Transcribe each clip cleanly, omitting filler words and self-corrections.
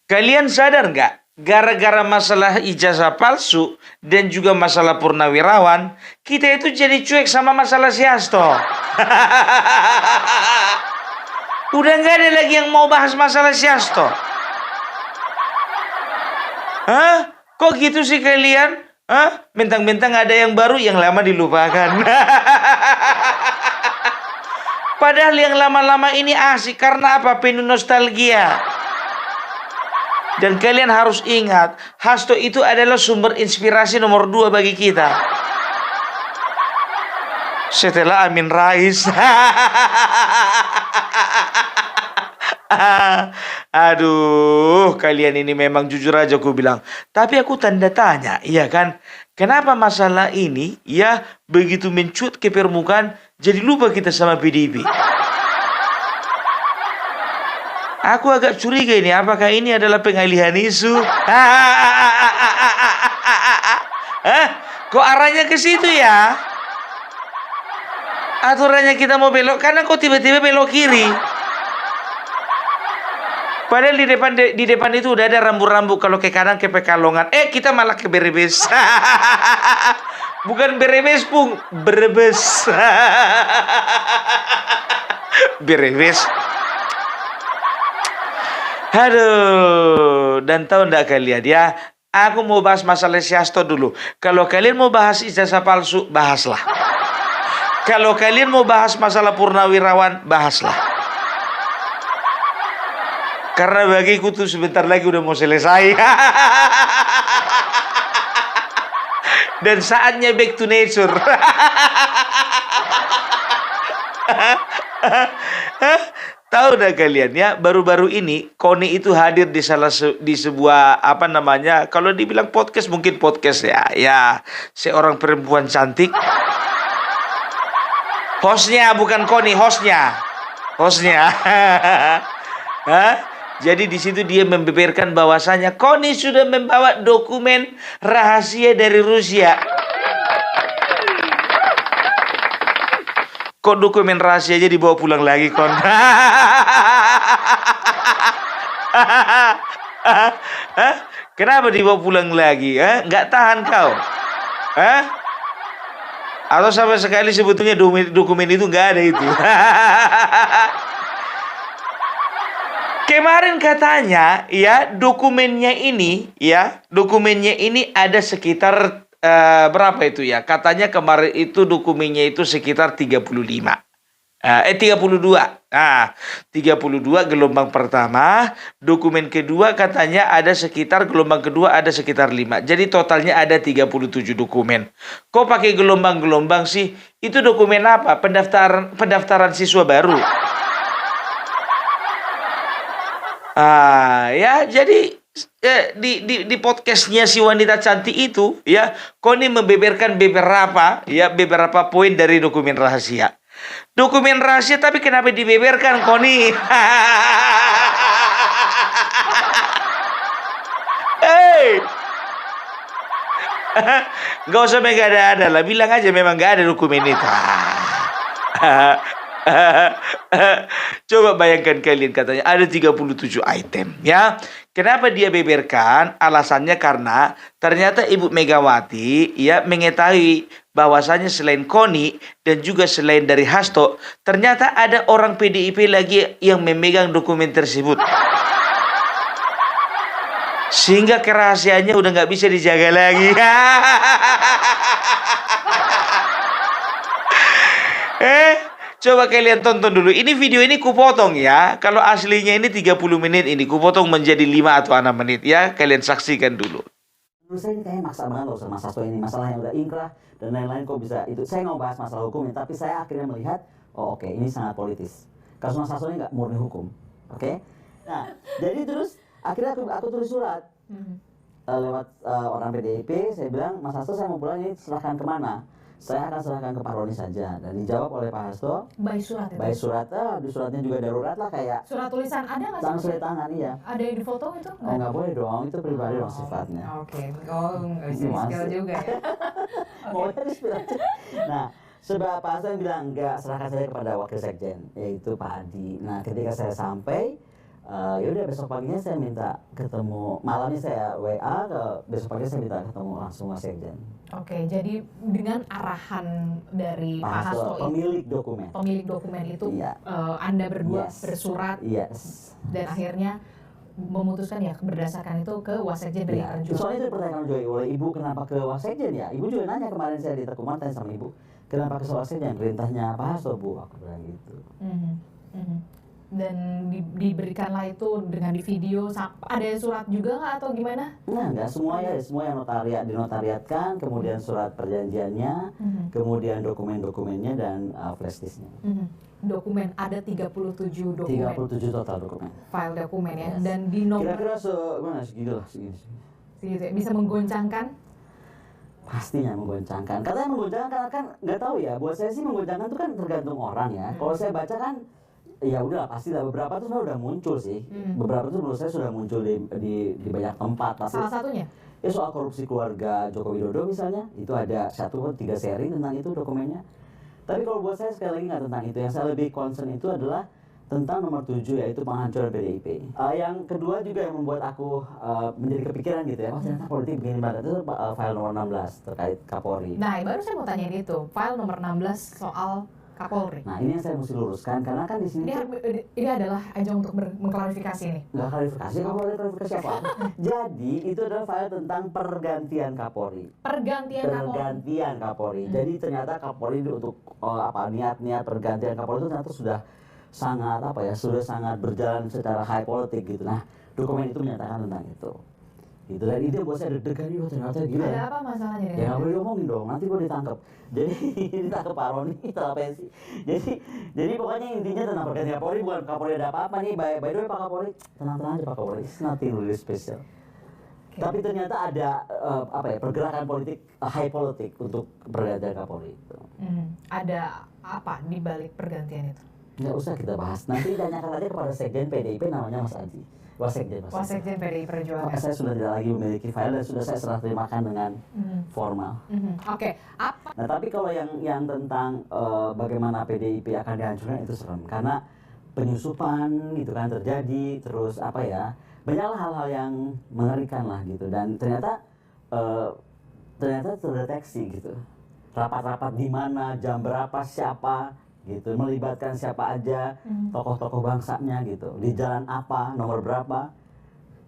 Kalian sadar nggak? Gara-gara masalah ijazah palsu dan juga masalah purnawirawan, kita itu jadi cuek sama masalah si Hasto. Udah nggak ada lagi yang mau bahas masalah si Hasto. Hah? Kok gitu sih kalian? Hah? Mentang-mentang ada yang baru, yang lama dilupakan. Padahal yang lama-lama ini asik karena apa? Penuh nostalgia. Dan kalian harus ingat, Hasto itu adalah sumber inspirasi nomor 2 bagi kita. Setelah Amin Rais. Aduh, kalian ini memang jujur aja aku bilang. Tapi aku tanda tanya, iya kan? Kenapa masalah ini ya begitu mencuat ke permukaan, jadi lupa kita sama PDIP? Aku agak curiga ini, apakah ini adalah pengalihan isu? Kok arahnya ke situ ya? Aturannya kita mau belok kanan, kok tiba-tiba belok kiri? Padahal di depan itu udah ada rambu-rambu kalau ke kanan ke Pekalongan. Kita malah ke Brebes. Bukan Brebes, Pung, Brebes. Brebes. Aduh, dan tahu enggak kalian ya? Aku mau bahas masalah si Hasto dulu. Kalau kalian mau bahas ijazah palsu, bahaslah. Kalau kalian mau bahas masalah purnawirawan, bahaslah. Karena bagiku tuh sebentar lagi udah mau selesai. Dan saatnya back to nature. Tahu dah kalian ya, baru-baru ini Koni itu hadir di sebuah apa namanya, kalau dibilang podcast mungkin podcast ya seorang perempuan cantik. Hostnya bukan Koni, hostnya. Jadi di situ dia membeberkan bahwasanya Koni sudah membawa dokumen rahasia dari Rusia. Kok dokumen rahasia aja dibawa pulang lagi, Kon? Kenapa dibawa pulang lagi? Nggak tahan kau? Atau sama sekali sebetulnya dokumen itu nggak ada itu? Kemarin katanya ya dokumennya ini ada sekitar berapa itu ya? Katanya kemarin itu dokumennya itu sekitar 32. Nah, 32 gelombang pertama, dokumen kedua katanya ada sekitar gelombang kedua ada sekitar 5. Jadi totalnya ada 37 dokumen. Kok pakai gelombang-gelombang sih? Itu dokumen apa? Pendaftaran siswa baru. Ya jadi di podcastnya si wanita cantik itu ya, Koni membeberkan beberapa poin dari dokumen rahasia. Dokumen rahasia tapi kenapa dibeberkan, Koni? Gak usah mengada-ada lah, bilang aja memang gak ada dokumen itu. Coba bayangkan kalian, katanya ada 37 item ya. Kenapa dia beberkan? Alasannya karena ternyata Ibu Megawati ya mengetahui bahwasanya selain Koni dan juga selain dari Hasto, ternyata ada orang PDIP lagi yang memegang dokumen tersebut. Sehingga kerahasiaannya udah nggak bisa dijaga lagi. Coba kalian tonton dulu. Ini video ini kupotong ya. Kalau aslinya ini 30 menit, ini kupotong menjadi 5 atau 6 menit ya. Kalian saksikan dulu. Menurut saya ini kayaknya maksa banget loh sama Mas Hasto ini. Masalah yang udah ingkrah dan lain-lain kok bisa itu. Saya nggak mau bahas masalah hukumnya, tapi saya akhirnya melihat, oke, ini sangat politis. Kasus Mas Hasto ini nggak murni hukum. Oke? Nah, jadi terus akhirnya aku tulis surat. Lewat orang PDIP, saya bilang, Mas Hasto saya mau pulang ini serahkan kemana? Saya akan serahkan ke Pak Roni saja. Dan dijawab oleh Pak Hasto, by surat itu? By surat, di suratnya juga darurat lah kayak surat tulisan ada nggak sih? Langsung di tangan, iya. Ada yang difoto itu? Oh nggak boleh dong, itu pribadi dong sifatnya. Oke. Oh nggak bisa skill juga ya. Maunya inspirasi. Nah, sebab Pak Hasto bilang enggak, serahkan saja kepada Wakil Sekjen, yaitu Pak Adi. Nah, ketika saya sampai, Ya udah besok paginya saya minta ketemu, malamnya saya WA, besok paginya saya minta ketemu langsung Wasekjen. Oke, jadi dengan arahan dari Pak Hasto pemilik dokumen itu, iya. Anda berdua Yes. bersurat Yes. dan akhirnya memutuskan ya berdasarkan itu ke Wasekjen PDI Ya, Perjuangan. soalnya itu pertanyaan juga oleh Ibu, kenapa ke Wasekjen ya? Ibu juga nanya kemarin saya di Teguman, tanya sama Ibu, kenapa ke Wasekjen? Perintahnya Pak Hasto, Bu, aku bilang gitu. Dan diberikanlah itu dengan di video, ada surat juga nggak atau gimana? Nah, nggak semua ya, semua yang dinotariatkan, kemudian surat perjanjiannya, kemudian dokumen-dokumennya dan flash disknya. Dokumen ada 37 dokumen. 37 total dokumen. File dokumen ya, Yes. dan di nomor Kira-kira segitu lah, segini. segitu ya, bisa menggoncangkan. Pastinya menggoncangkan. Katanya menggoncangkan karena kan nggak tahu ya. Buat saya sih menggoncangkan itu kan tergantung orang ya. Kalau saya baca kan, ya udah pasti lah, beberapa tuh sebenarnya udah muncul sih. Beberapa tuh menurut saya sudah muncul di banyak tempat. Pasti. Salah satunya? Ya soal korupsi keluarga Joko Widodo misalnya, itu ada 3 seri tentang itu dokumennya. Tapi kalau buat saya sekali lagi nggak tentang itu. Yang saya lebih concern itu adalah tentang nomor 7, yaitu penghancuran PDIP. Yang kedua juga yang membuat aku menjadi kepikiran gitu ya, oh ternyata politik begini banget, itu file nomor 16 terkait Kapolri. Nah, baru saya mau tanya itu, file nomor 16 soal Kapolri. Nah, ini yang saya mesti luruskan karena kan di sini Ini adalah ajang untuk mengklarifikasi nih. nggak klarifikasi, klarifikasi apa? Jadi itu adalah file tentang pergantian Kapolri. Pergantian Kapolri. Jadi ternyata Kapolri untuk niat pergantian Kapolri itu ternyata sudah sangat berjalan secara high politik gitu. Nah, dokumen itu menyatakan tentang itu. Gitu, dan itu buat saya deg-degan, ternyata gila. Ada apa masalahnya? Ya nggak boleh diomongin dong, nanti gue ditangkap. Jadi ditangkap Pak Roni setelah pensi. Jadi pokoknya intinya tentang pergantian Kapolri, bukan Kapolri ada apa-apa nih. By the way Pak Kapolri, tenang-tenang aja Pak Kapolri, it's nothing really special. Okay. Tapi ternyata ada pergerakan politik, high politik untuk pergantian Kapolri itu. Ada apa di balik pergantian itu? Nggak usah kita bahas. Nanti tanyakan aja kepada Sekjen PDIP, namanya Mas Aji. Wasekjen PDI Perjuangan. Saya sudah tidak lagi memiliki file dan sudah saya serah terimakan dengan formal. Oke. Apa? Nah, tapi kalau yang tentang bagaimana PDIP akan dihancurkan itu serem karena penyusupan gitu kan terjadi, terus banyaklah hal-hal yang mengerikan lah gitu, dan ternyata terdeteksi gitu. Rapat-rapat di mana, jam berapa, siapa gitu, melibatkan siapa aja, tokoh-tokoh bangsanya gitu, di jalan apa, nomor berapa,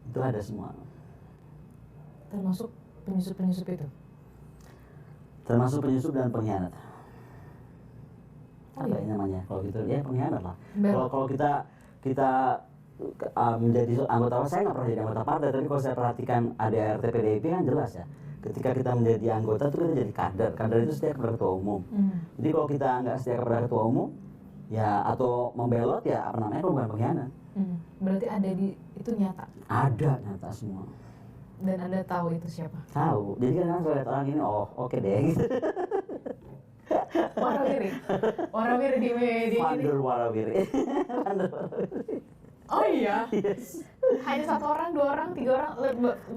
itu ada semua. Termasuk penyusup itu? Termasuk penyusup dan pengkhianat. Apa ya namanya? Kalau gitu ya pengkhianat lah. Kalau kita menjadi anggota, saya nggak pernah jadi anggota partai, tapi kalau saya perhatikan ADART PDIP kan jelas ya. Ketika kita menjadi anggota itu kita jadi kader itu setia kepada ketua umum. Jadi kalau kita nggak setia kepada ketua umum, ya atau membelot ya bukan pengkhianat. Berarti ada itu nyata? Ada nyata semua. Dan Anda tahu itu siapa? Tahu. Jadi kan kalau lihat orang ini, oke deh gitu. Warawiri di media ini. Warawiri. Oh iya? Yes. Hanya 1 orang, 2 orang, 3 orang?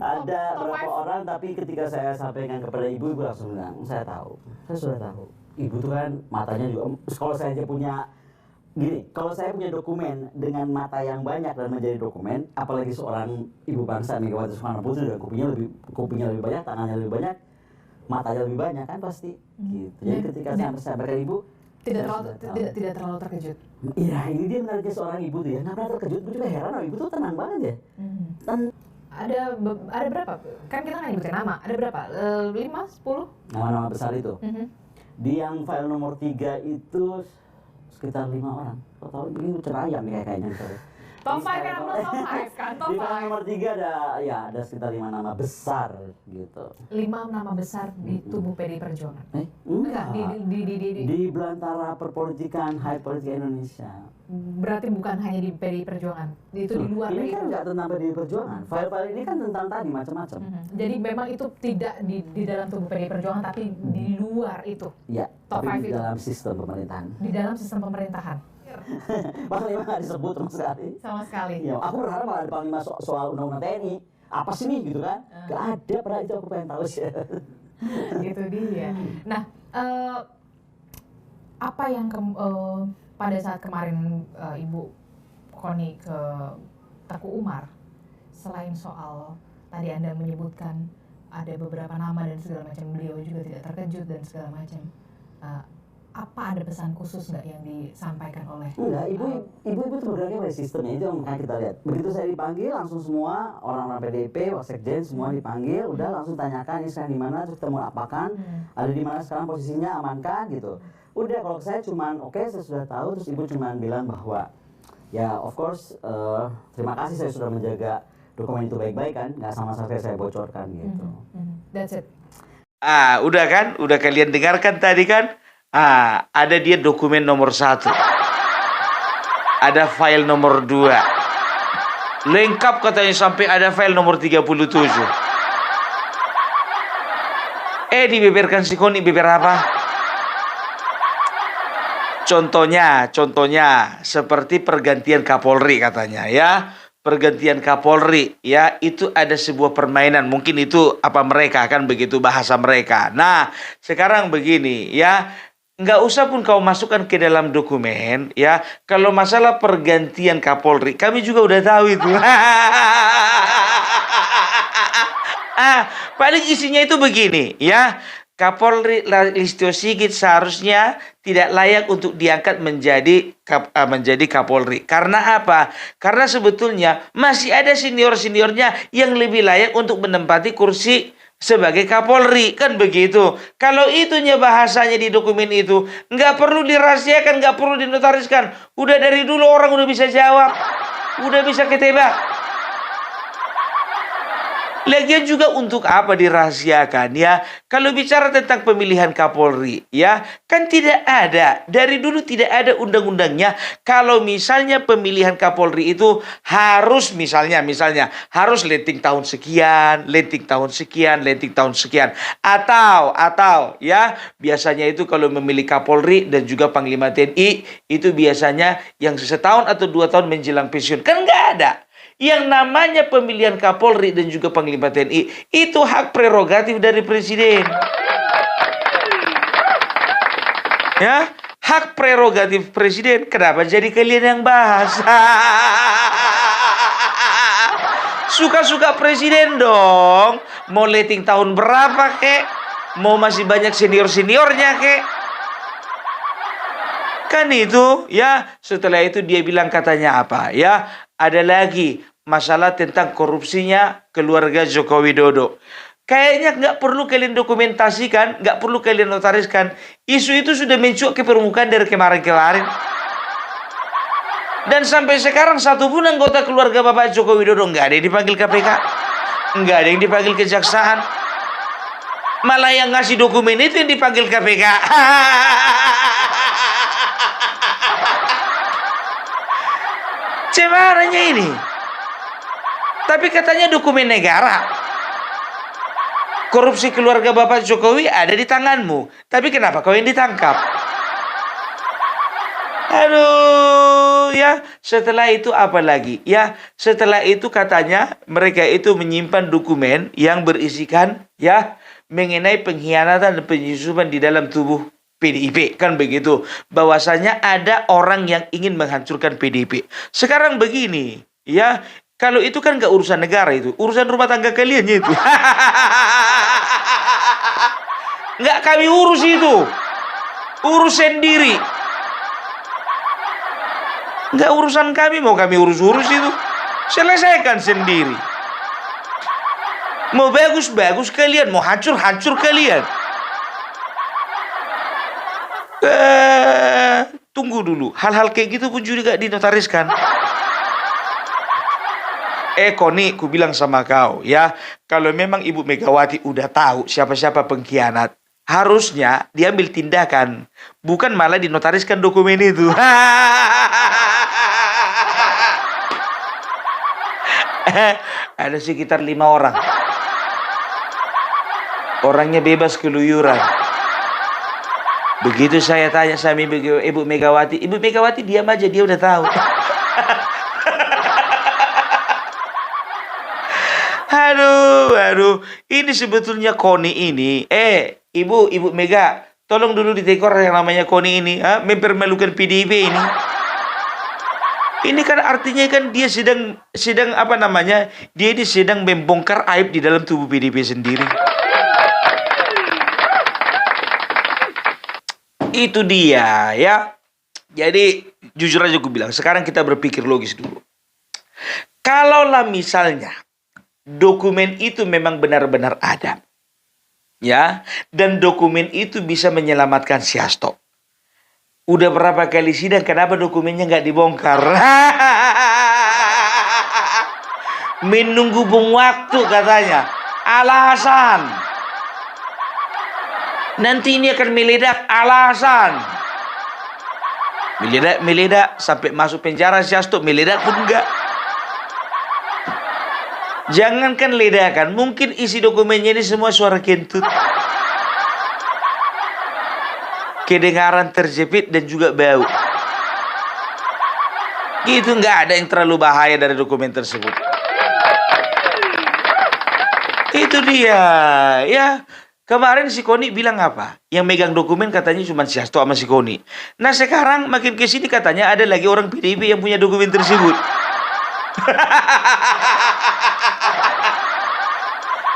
Ada berapa orang, tapi ketika saya sampaikan kepada ibu langsung bilang, saya tahu. Saya sudah tahu. Ibu tuh kan matanya juga, kalau saya aja punya, kalau saya punya dokumen dengan mata yang banyak dan menjadi dokumen, apalagi seorang ibu bangsa Megawati Soekarno Putri dan kupingnya lebih banyak, tangannya lebih banyak, matanya lebih banyak kan pasti. Gitu. Jadi ketika saya sampaikan ibu, tidak terlalu terkejut. Iya, ini dia menariknya seorang ibu tuh ya. Nggak pernah terkejut, gue juga heran. Ibu tuh tenang banget ya. Ada berapa? Kan kita nggak nyebutin nama. Ada berapa? 5, 10? Nama-nama besar itu. Di yang file nomor 3 itu sekitar 5 orang. Kau tahu ini cerayam ya kayaknya. Top 5 kan, belum top 5 kan? Top 5. Di file nomor 3 ada sekitar 5 nama besar gitu. 5 nama besar di tubuh PDI Perjuangan? Enggak. Di belantara perpolitikan, high politik Indonesia. Berarti bukan hanya di PDI Perjuangan, itu di luar. Ini kan nggak tentang PDI Perjuangan. File-file ini kan tentang tadi macam-macam. Jadi memang itu tidak di dalam tubuh PDI Perjuangan, tapi di luar itu. Iya. Tapi di dalam sistem pemerintahan. Di dalam sistem pemerintahan. Panglima nggak disebut sama sekali. Ya, aku berharap ada Panglima soal undang-undang TNI. Apa sih nih gitu kan? Gak ada, padahal itu aku pengen tahu sih. Itu dia. Nah, apa yang pada saat kemarin Ibu Koni ke Taku Umar, selain soal tadi Anda menyebutkan ada beberapa nama dan segala macam, beliau juga tidak terkejut dan segala macam. Apa ada pesan khusus nggak yang disampaikan oleh? Enggak, ibu itu bergeraknya by sistemnya, itu yang makanya kita lihat. Begitu saya dipanggil, langsung semua orang-orang PDIP, Wasekjen semua dipanggil, udah langsung tanyakan ini sekarang di mana, terus kita mau apakan, ada di mana sekarang posisinya, amankan gitu. Udah, kalau saya cuman oke, saya sudah tahu, terus ibu cuman bilang bahwa ya of course terima kasih saya sudah menjaga dokumen itu baik-baik kan, nggak sama sekali saya bocorkan gitu. That's it. Udah kan? Udah kalian dengarkan tadi kan? Ada dia dokumen nomor 1. Ada file nomor 2. Lengkap katanya sampai ada file nomor 37. Dibeberkan si Koni beber apa? Contohnya seperti pergantian Kapolri katanya ya. Pergantian Kapolri ya, itu ada sebuah permainan, mungkin itu apa mereka kan begitu bahasa mereka. Nah, sekarang begini ya, nggak usah pun kau masukkan ke dalam dokumen ya. Kalau masalah pergantian Kapolri, kami juga udah tahu itu. Paling isinya itu begini ya. Kapolri Listio Sigit seharusnya tidak layak untuk diangkat menjadi Kapolri. Karena apa? Karena sebetulnya masih ada senior-seniornya yang lebih layak untuk menempati kursi sebagai Kapolri, kan begitu. Kalau itunya bahasanya di dokumen itu, nggak perlu dirahasiakan, nggak perlu dinotariskan. Udah dari dulu orang udah bisa jawab, udah bisa ketebak. Lagian juga untuk apa dirahasiakan ya? Kalau bicara tentang pemilihan Kapolri ya, kan tidak ada, dari dulu tidak ada undang-undangnya. Kalau misalnya pemilihan Kapolri itu harus misalnya harus letting tahun sekian, letting tahun sekian, letting tahun sekian. Atau ya, biasanya itu kalau memilih Kapolri dan juga Panglima TNI itu biasanya yang setahun atau 2 tahun menjelang pensiun. Kan nggak ada. Yang namanya pemilihan Kapolri dan juga Panglima TNI itu hak prerogatif dari Presiden. Ya, hak prerogatif Presiden. Kenapa jadi kalian yang bahas? Suka-suka Presiden dong. Mau letting tahun berapa kek? Mau masih banyak senior-seniornya kek? Kan itu ya. Setelah itu dia bilang katanya apa ya? Ada lagi masalah tentang korupsinya keluarga Joko Widodo. Kayaknya nggak perlu kalian dokumentasikan, nggak perlu kalian notariskan. Isu itu sudah mencuat ke permukaan dari kemarin-kemarin. Dan sampai sekarang satupun anggota keluarga Bapak Joko Widodo nggak ada yang dipanggil KPK, nggak ada yang dipanggil kejaksaan. Malah yang ngasih dokumen itu yang dipanggil KPK. Cemaranya ini. Tapi katanya dokumen negara. Korupsi keluarga Bapak Jokowi ada di tanganmu. Tapi kenapa kau yang ditangkap? Aduh, ya. Setelah itu apa lagi? Ya, setelah itu katanya mereka itu menyimpan dokumen yang berisikan ya mengenai pengkhianatan dan penyusupan di dalam tubuh PDIP, kan begitu. Bahwasanya ada orang yang ingin menghancurkan PDIP. Sekarang begini, ya, kalau itu kan gak urusan negara itu, urusan rumah tangga kalian itu. Nggak kami urus itu, urus sendiri. Nggak urusan kami, mau kami urus itu, selesaikan sendiri. Mau bagus-bagus kalian, mau hancur-hancur kalian. Tunggu dulu, hal-hal kayak gitu pun juga dinotariskan. Koni, ku bilang sama kau ya, kalau memang Ibu Megawati udah tahu siapa-siapa pengkhianat, harusnya diambil tindakan, bukan malah dinotariskan dokumen itu. Ada sekitar 5 orang. Orangnya bebas keluyuran. Begitu saya tanya sama Ibu Megawati diam aja, dia udah tahu. Aduh, ini sebetulnya Koni ini. Ibu Mega, tolong dulu ditekor yang namanya Koni ini, mempermalukan PDIP ini. Ini kan artinya kan dia sedang sedang apa namanya? Dia ini sedang membongkar aib di dalam tubuh PDIP sendiri. Itu dia ya. Jadi jujur aja gue bilang, sekarang kita berpikir logis dulu. Kalaulah misalnya dokumen itu memang benar-benar ada, ya, dan dokumen itu bisa menyelamatkan si Hasto. Udah berapa kali sidang, kenapa dokumennya nggak dibongkar? Menunggu bung waktu katanya. Alasan. Nanti ini akan meledak, alasan. Meledak sampai masuk penjara si Hasto, meledak pun enggak. Jangankan ledakan, mungkin isi dokumennya ini semua suara kentut. Kedengaran terjepit dan juga bau. Gitu, nggak ada yang terlalu bahaya dari dokumen tersebut. Itu dia, ya. Kemarin si Koni bilang apa? Yang megang dokumen katanya cuma si Hasto sama si Koni. Nah sekarang makin ke sini katanya ada lagi orang PDIP yang punya dokumen tersebut.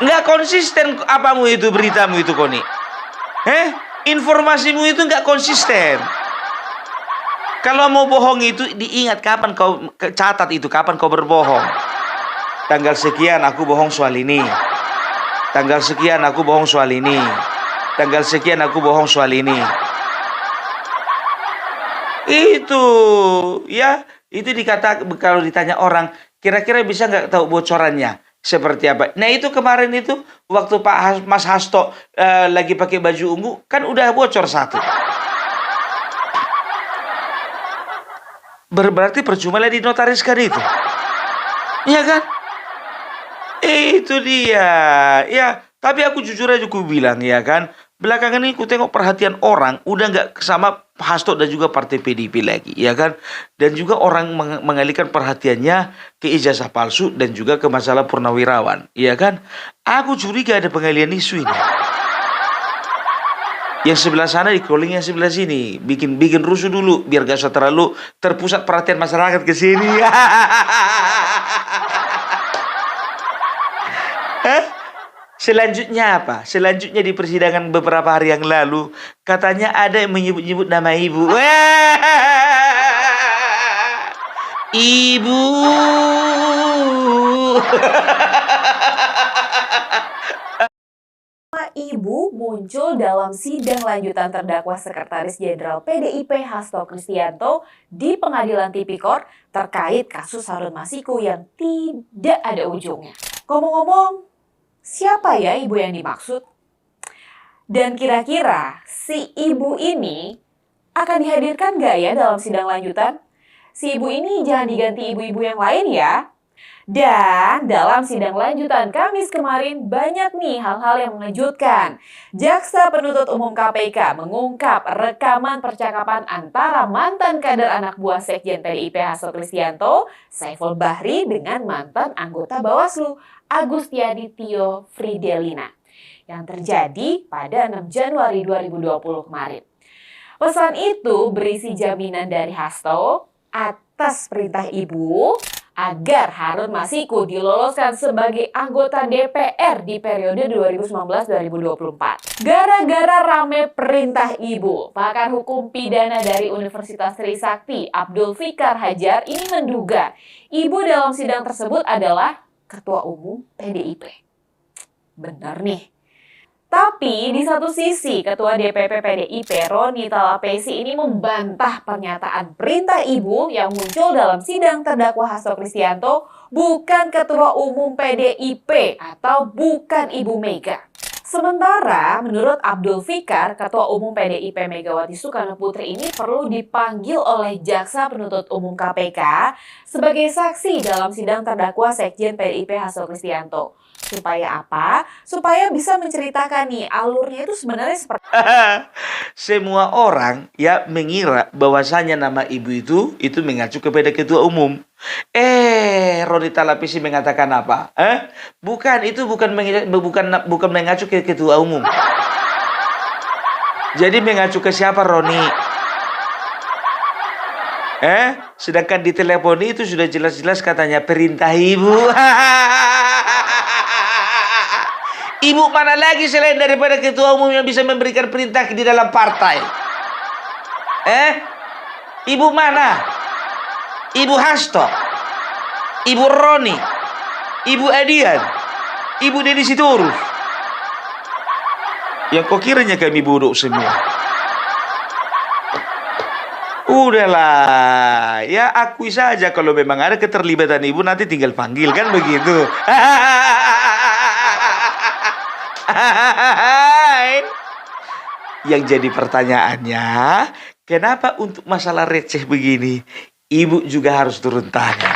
Nggak konsisten apamu itu, beritamu itu, Koni. Informasimu itu nggak konsisten. Kalau mau bohong itu diingat kapan kau catat itu, kapan kau berbohong. Tanggal sekian aku bohong soal ini. Tanggal sekian aku bohong soal ini. Tanggal sekian aku bohong soal ini. Itu ya, itu dikata kalau ditanya orang, kira-kira bisa nggak tahu bocorannya seperti apa? Nah itu kemarin itu waktu Mas Hasto lagi pakai baju ungu kan udah bocor satu. Berarti percuma lah dinotariskan itu. Iya kan? Itu dia. Ya, tapi aku jujur aja aku bilang ya kan, belakangan ini aku tengok perhatian orang udah nggak sama Hasto dan juga partai PDIP lagi, ya kan? Dan juga orang mengalihkan perhatiannya ke ijazah palsu dan juga ke masalah purnawirawan, ya kan? Aku curiga ada pengalihan isu ini. Yang sebelah sana di crawling, yang sebelah sini bikin rusuh dulu biar gak usah terlalu terpusat perhatian masyarakat ke sini. Selanjutnya apa? Selanjutnya di persidangan beberapa hari yang lalu katanya ada yang menyebut-nyebut nama ibu. Ibu. Ibu muncul dalam sidang lanjutan terdakwa Sekretaris Jenderal PDIP Hasto Kristianto di Pengadilan Tipikor terkait kasus Harun Masiku yang tidak ada ujungnya. Ngomong-ngomong, siapa ya ibu yang dimaksud? Dan kira-kira si ibu ini akan dihadirkan nggak ya dalam sidang lanjutan? Si ibu ini jangan diganti ibu-ibu yang lain ya. Dan dalam sidang lanjutan Kamis kemarin banyak nih hal-hal yang mengejutkan. Jaksa Penuntut Umum KPK mengungkap rekaman percakapan antara mantan kader anak buah Sekjen PDIP Hasto Kristianto, Saiful Bahri, dengan mantan anggota Bawaslu, Agustiani Tio Fridelina, yang terjadi pada 6 Januari 2020 kemarin. Pesan itu berisi jaminan dari Hasto atas perintah ibu agar Harun Masiku diloloskan sebagai anggota DPR di periode 2019-2024. Gara-gara rame perintah ibu, pakar hukum pidana dari Universitas Trisakti, Abdul Fikar Hajar, ini menduga ibu dalam sidang tersebut adalah Ketua Umum PDIP. Benar nih. Tapi di satu sisi, Ketua DPP PDIP Roni Talapesi ini membantah pernyataan perintah ibu yang muncul dalam sidang terdakwa Hasto Kristianto bukan Ketua Umum PDIP atau bukan Ibu Mega. Sementara menurut Abdul Fikar, Ketua Umum PDIP Megawati Soekarno Putri ini perlu dipanggil oleh Jaksa Penuntut Umum KPK sebagai saksi dalam sidang terdakwa Sekjen PDIP Hasto Kristianto. Supaya apa? Supaya bisa menceritakan nih alurnya itu sebenarnya seperti Semua orang ya mengira bahwasanya nama ibu itu mengacu kepada ketua umum. Roni Talapesi mengatakan apa? Bukan, itu bukan mengacu ke ketua umum. Jadi mengacu ke siapa, Roni? Sedangkan di telepon itu sudah jelas-jelas katanya perintah ibu. Ibu mana lagi selain daripada ketua umum yang bisa memberikan perintah di dalam partai? Ibu mana? Ibu Hasto, Ibu Roni, Ibu Adian, Ibu Deddy Sitorus. Yang kok kiranya kami bodoh semua? Udahlah, ya akui saja kalau memang ada keterlibatan ibu, nanti tinggal panggil kan begitu. Yang jadi pertanyaannya, kenapa untuk masalah receh begini ibu juga harus turun tangan?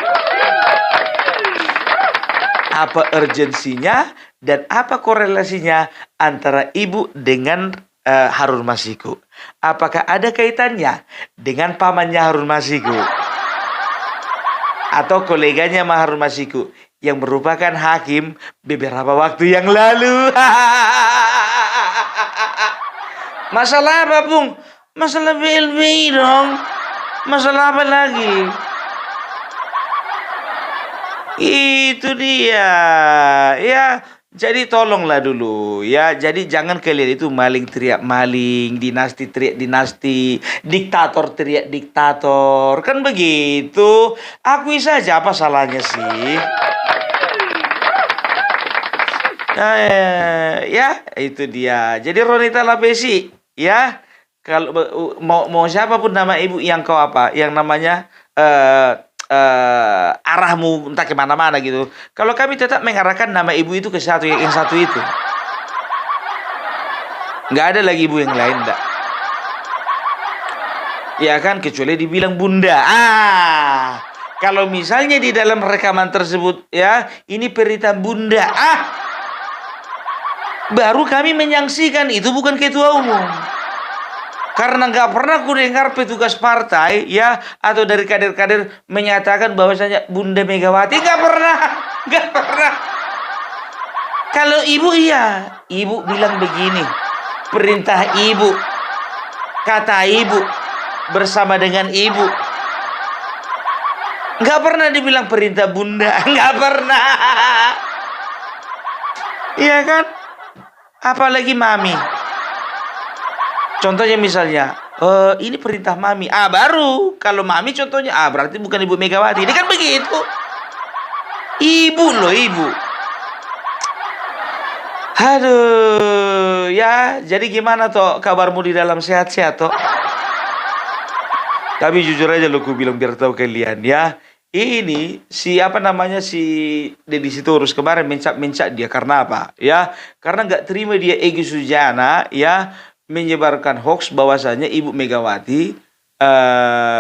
Apa urgensinya dan apa korelasinya antara ibu dengan Harun Masiku? Apakah ada kaitannya dengan pamannya Harun Masiku atau koleganya Harun Masiku yang merupakan hakim beberapa waktu yang lalu? Masalah apa, Bung? Masalah BLBI dong. Masalah apa lagi? Itu dia. Ya, jadi tolonglah dulu ya. Jadi jangan kalian itu maling teriak maling, dinasti teriak dinasti, diktator teriak diktator. Kan begitu. Akui saja, apa salahnya sih? Ya, itu dia. Jadi Ronita Lapesi, ya. Kalau mau siapapun nama ibu yang kau apa, yang namanya arahmu entah kemana-mana gitu. Kalau kami tetap mengarahkan nama ibu itu ke satu yang satu itu. Nggak ada lagi ibu yang lain, enggak. Ya kan, kecuali dibilang bunda. Kalau misalnya di dalam rekaman tersebut ya, ini perintah bunda. Baru kami menyaksikan itu bukan ketua umum. Karena nggak pernah ku dengar petugas partai ya atau dari kader-kader menyatakan bahwasanya Bunda Megawati, nggak pernah. Kalau ibu iya, ibu bilang begini, perintah ibu, kata ibu, bersama dengan ibu. Nggak pernah dibilang perintah Bunda, nggak pernah. Iya kan? Apalagi mami. Contohnya misalnya, ini perintah mami. Baru kalau mami contohnya, berarti bukan Ibu Megawati. Ini kan begitu. Ibu loh, ibu. Aduh, ya. Jadi gimana toh kabarmu di dalam sehat-sehat toh? Tapi jujur aja lo, ku bilang biar tahu kalian ya. Ini si Deddy Sitorus kemarin mencak dia karena apa? Ya, karena nggak terima dia Egy Sujana ya menyebarkan hoax bahwasanya Ibu Megawati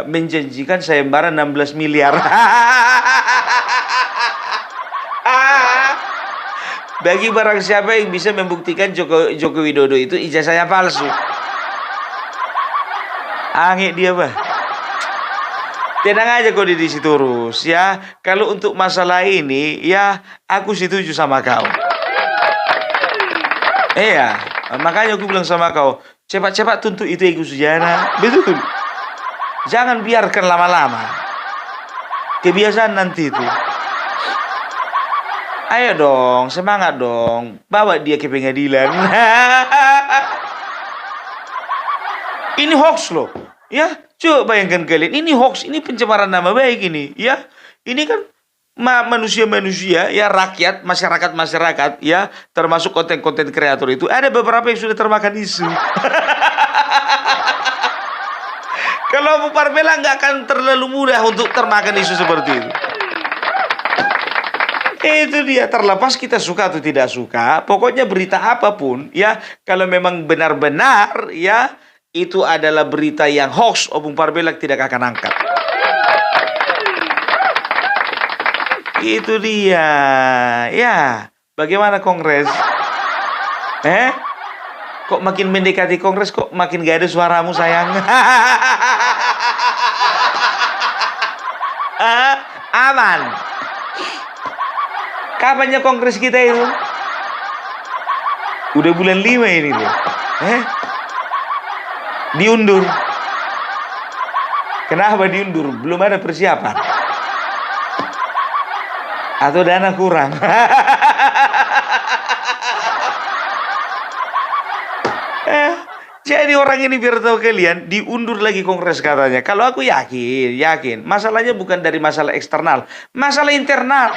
menjanjikan sayembara 16 miliar. Bagi barang siapa yang bisa membuktikan Joko Widodo itu ijazahnya palsu. Angin dia, bah. Tenang aja kau di situ terus ya. Kalau untuk masalah ini ya aku setuju sama kau. Iya, makanya aku bilang sama kau, cepat-cepat tuntut itu Egy Sujana. Betul. Jangan biarkan lama-lama. Kebiasaan nanti itu. Ayo dong, semangat dong. Bawa dia ke pengadilan. Ini hoax loh. Ya, coba bayangkan kalian. Ini hoax, ini pencemaran nama baik ini. Ya, ini kan manusia-manusia, ya rakyat, masyarakat, ya termasuk konten-konten kreator itu. Ada beberapa yang sudah termakan isu. Kalau Bu Parmela nggak akan terlalu mudah untuk termakan isu seperti itu. Itu dia, terlepas kita suka atau tidak suka, pokoknya berita apapun, ya kalau memang benar-benar, ya itu adalah berita yang hoax, Bung Parmela tidak akan angkat. Itu dia. Ya, bagaimana Kongres? Kok makin mendekati Kongres, kok makin gak ada suaramu sayang? Aman. Kapannya Kongres kita itu? Udah bulan 5 ini loh. Diundur. Kenapa diundur? Belum ada persiapan. Atau dana kurang. Jadi orang ini biar tahu kalian, diundur lagi kongres katanya. Kalau aku yakin. Masalahnya bukan dari masalah eksternal, masalah internal.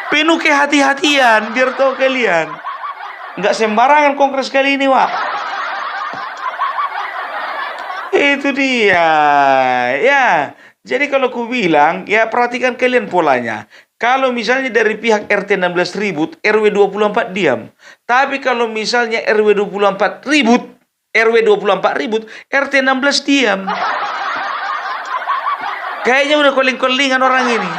Penuh kehati-hatian, biar tahu kalian. Nggak sembarangan kongres kali ini, Wak. Itu dia. Ya, jadi kalau ku bilang, ya perhatikan kalian polanya. Kalau misalnya dari pihak RT 16 ribut, RW 24 diam. Tapi kalau misalnya RW 24 ribut, RW 24 ribut, RT 16 diam. Kayaknya udah koling-kolingan orang ini.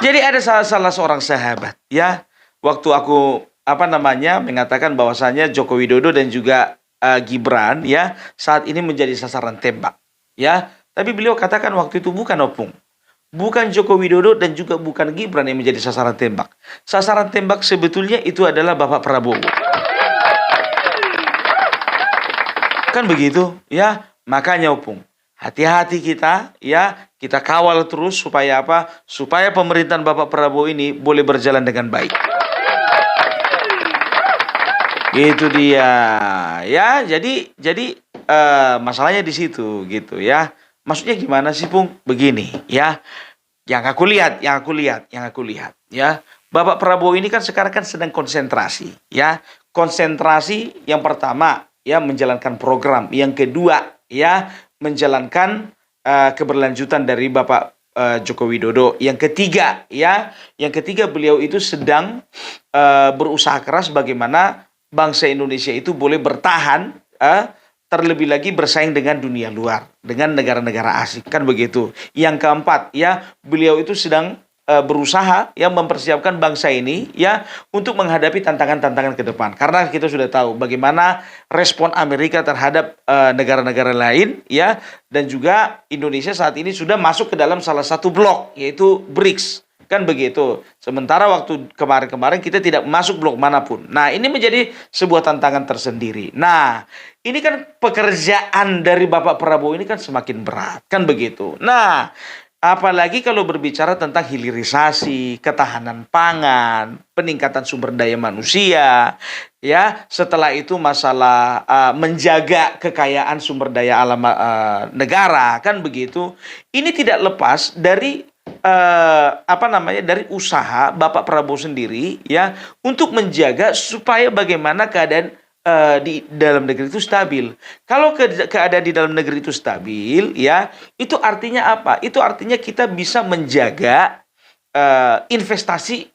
Jadi ada salah seorang sahabat, ya. Waktu aku mengatakan bahwasanya Joko Widodo dan juga Gibran, ya, saat ini menjadi sasaran tembak, ya. Tapi beliau katakan waktu itu bukan Opung. Bukan Joko Widodo dan juga bukan Gibran yang menjadi sasaran tembak. Sasaran tembak sebetulnya itu adalah Bapak Prabowo. Kan begitu, ya. Makanya Opung, hati-hati kita, ya. Kita kawal terus supaya apa? Supaya pemerintahan Bapak Prabowo ini boleh berjalan dengan baik. Itu dia, ya. Jadi masalahnya di situ, gitu, ya. Maksudnya gimana sih, Pung? Begini, ya. Yang aku lihat, ya. Bapak Prabowo ini kan sekarang kan sedang konsentrasi, ya. Konsentrasi yang pertama, ya, menjalankan program. Yang kedua, ya, menjalankan keberlanjutan dari Bapak Joko Widodo. Yang ketiga, ya, beliau itu sedang berusaha keras bagaimana bangsa Indonesia itu boleh bertahan, terlebih lagi bersaing dengan dunia luar, dengan negara-negara asing, kan begitu. Yang keempat, ya, beliau itu sedang berusaha, ya, mempersiapkan bangsa ini, ya, untuk menghadapi tantangan-tantangan ke depan. Karena kita sudah tahu bagaimana respon Amerika terhadap negara-negara lain, ya, dan juga Indonesia saat ini sudah masuk ke dalam salah satu blok, yaitu BRICS. Kan begitu. Sementara waktu kemarin-kemarin kita tidak masuk blok manapun. Nah, ini menjadi sebuah tantangan tersendiri. Nah, ini kan pekerjaan dari Bapak Prabowo ini kan semakin berat. Kan begitu. Nah, apalagi kalau berbicara tentang hilirisasi, ketahanan pangan, peningkatan sumber daya manusia, ya. Setelah itu masalah menjaga kekayaan sumber daya alam negara, kan begitu. Ini tidak lepas dari dari usaha Bapak Prabowo sendiri, ya, untuk menjaga supaya bagaimana keadaan di dalam negeri itu stabil. Kalau keadaan di dalam negeri itu stabil, ya, itu artinya apa? Itu artinya kita bisa menjaga investasi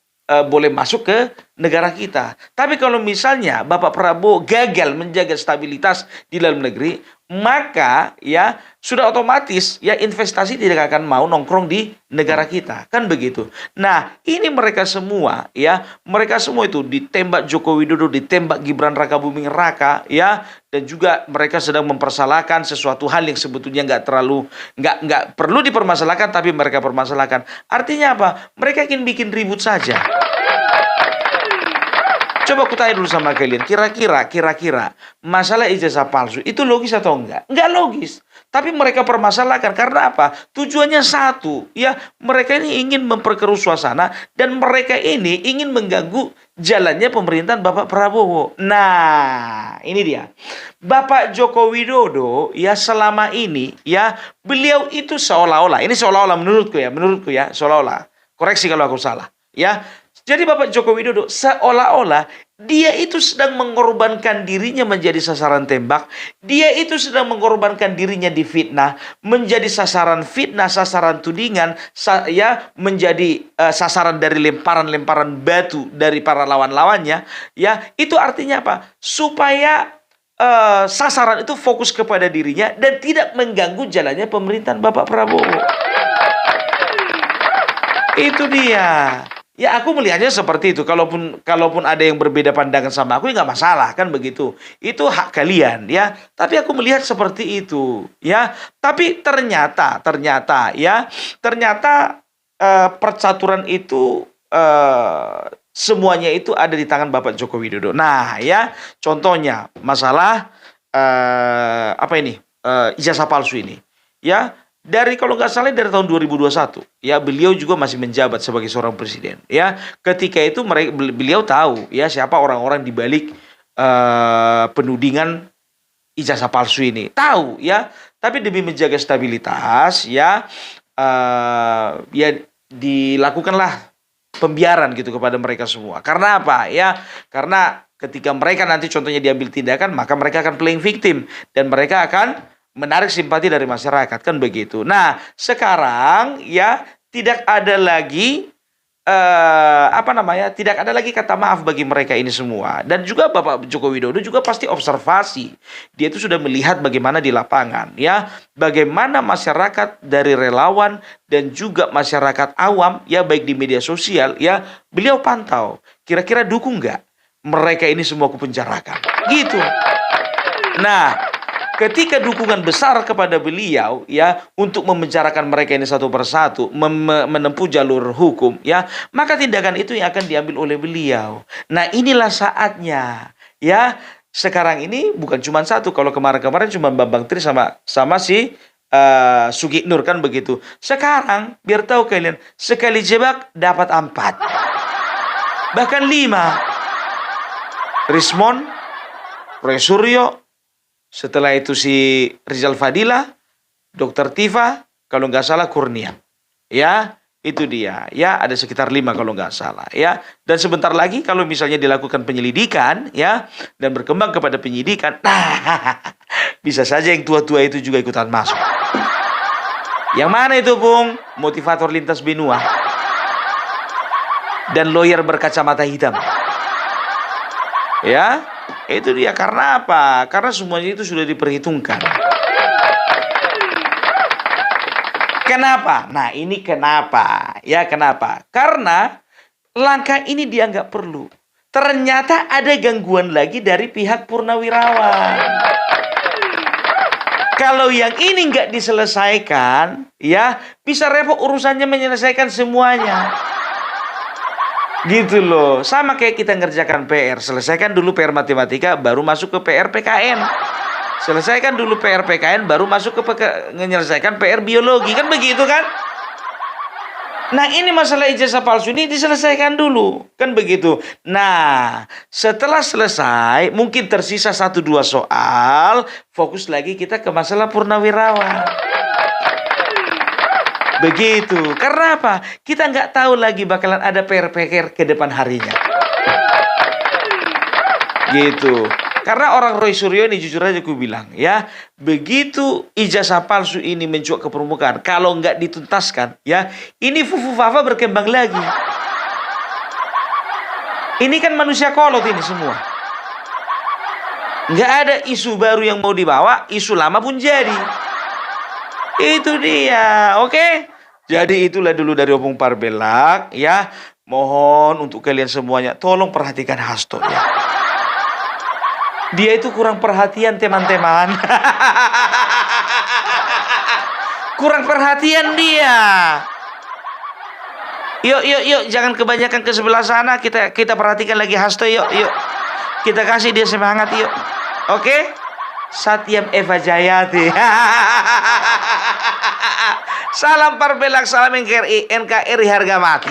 boleh masuk ke negara kita. Tapi kalau misalnya Bapak Prabowo gagal menjaga stabilitas di dalam negeri, maka, ya, sudah otomatis, ya, investasi tidak akan mau nongkrong di negara kita, kan begitu. Nah, ini mereka semua itu ditembak Joko Widodo, ditembak Gibran Rakabuming Raka, ya, dan juga mereka sedang mempersalahkan sesuatu hal yang sebetulnya nggak perlu dipermasalahkan, tapi mereka permasalahkan. Artinya apa? Mereka ingin bikin ribut saja. Coba aku tanya dulu sama kalian, kira-kira masalah ijazah palsu itu logis atau enggak? Enggak logis. Tapi mereka permasalahkan karena apa? Tujuannya satu, ya, mereka ini ingin memperkeruh suasana dan mereka ini ingin mengganggu jalannya pemerintahan Bapak Prabowo. Nah, ini dia. Bapak Joko Widodo, ya, selama ini, ya, beliau itu seolah-olah menurutku ya, seolah-olah. Koreksi kalau aku salah, ya. Jadi Bapak Joko Widodo seolah-olah dia itu sedang mengorbankan dirinya menjadi sasaran tembak. Dia itu sedang mengorbankan dirinya difitnah, menjadi sasaran fitnah, sasaran tudingan, ya, menjadi sasaran dari lemparan-lemparan batu dari para lawan-lawannya. Ya, itu artinya apa? Supaya sasaran itu fokus kepada dirinya dan tidak mengganggu jalannya pemerintahan Bapak Prabowo. Itu dia. Ya, aku melihatnya seperti itu. Kalaupun ada yang berbeda pandangan sama aku, ya nggak masalah, kan begitu. Itu hak kalian, ya. Tapi aku melihat seperti itu, ya. Tapi ternyata percaturan itu semuanya itu ada di tangan Bapak Joko Widodo. Nah, ya, contohnya masalah apa ini? Ijazah palsu ini. Ya, dari kalau nggak salah dari tahun 2021, ya beliau juga masih menjabat sebagai seorang presiden. Ya, ketika itu beliau tahu ya siapa orang-orang di balik penudingan ijazah palsu ini. Tahu ya, tapi demi menjaga stabilitas ya ya dilakukanlah pembiaran gitu kepada mereka semua. Karena apa? Ya, karena ketika mereka nanti contohnya diambil tindakan, maka mereka akan playing victim dan mereka akan menarik simpati dari masyarakat, kan begitu. Nah, sekarang ya tidak ada lagi tidak ada lagi kata maaf bagi mereka ini semua. Dan juga Bapak Joko Widodo juga pasti observasi. Dia itu sudah melihat bagaimana di lapangan ya, bagaimana masyarakat dari relawan dan juga masyarakat awam ya baik di media sosial ya, beliau pantau. Kira-kira dukung nggak mereka ini semua kupenjarakan? Gitu. Nah, ketika dukungan besar kepada beliau ya untuk memenjarakan mereka ini satu persatu, menempuh jalur hukum ya, maka tindakan itu yang akan diambil oleh beliau. Nah, inilah saatnya ya. Sekarang ini bukan cuma satu, kalau kemarin-kemarin cuma Bambang Tri sama si Sugi Nur kan begitu. Sekarang biar tahu kalian, sekali jebak dapat 4, bahkan 5. Rismon, Roy Suryo, setelah itu si Rizal Fadila, Dr. Tifa, kalau nggak salah Kurnia. Ya, itu dia. Ya, ada sekitar 5 kalau nggak salah. Ya, dan sebentar lagi kalau misalnya dilakukan penyelidikan, ya, dan berkembang kepada penyidikan, nah, bisa saja yang tua-tua itu juga ikutan masuk. Yang mana itu, Bung? Motivator lintas benua dan lawyer berkacamata hitam. Ya. Itu dia, karena apa? Karena semuanya itu sudah diperhitungkan. Kenapa? Nah, ini kenapa? Ya, kenapa? Karena langkah ini dianggap perlu. Ternyata ada gangguan lagi dari pihak Purnawirawan. Kalau yang ini nggak diselesaikan, ya bisa repot urusannya menyelesaikan semuanya. Gitu loh, sama kayak kita ngerjakan PR. Selesaikan dulu PR matematika, baru masuk ke PR PKN. Selesaikan dulu PR PKN, baru masuk ke menyelesaikan PR biologi. Kan begitu kan? Nah, ini masalah ijazah palsu ini diselesaikan dulu. Kan begitu. Nah, setelah selesai, mungkin tersisa 1-2 soal, fokus lagi kita ke masalah Purnawirawan. Begitu. Karena apa? Kita nggak tahu lagi bakalan ada PR-PR ke depan harinya. Gitu. Karena orang Roy Suryo ini jujur aja aku bilang ya, begitu ijazah palsu ini mencuat ke permukaan, kalau nggak dituntaskan ya, ini fufu-fafa berkembang lagi. Ini kan manusia kolot ini semua. Nggak ada isu baru yang mau dibawa, isu lama pun jadi. Itu dia, oke? Jadi itulah dulu dari Opung Parbelak ya. Mohon untuk kalian semuanya, tolong perhatikan Hasto ya. Dia itu kurang perhatian teman-teman. Kurang perhatian dia. Yuk, jangan kebanyakan ke sebelah sana. Kita perhatikan lagi Hasto, yuk. Kita kasih dia semangat, yuk. Oke? Satyam Eva Jayati. Salam Parbelak, salam NKRI harga mati.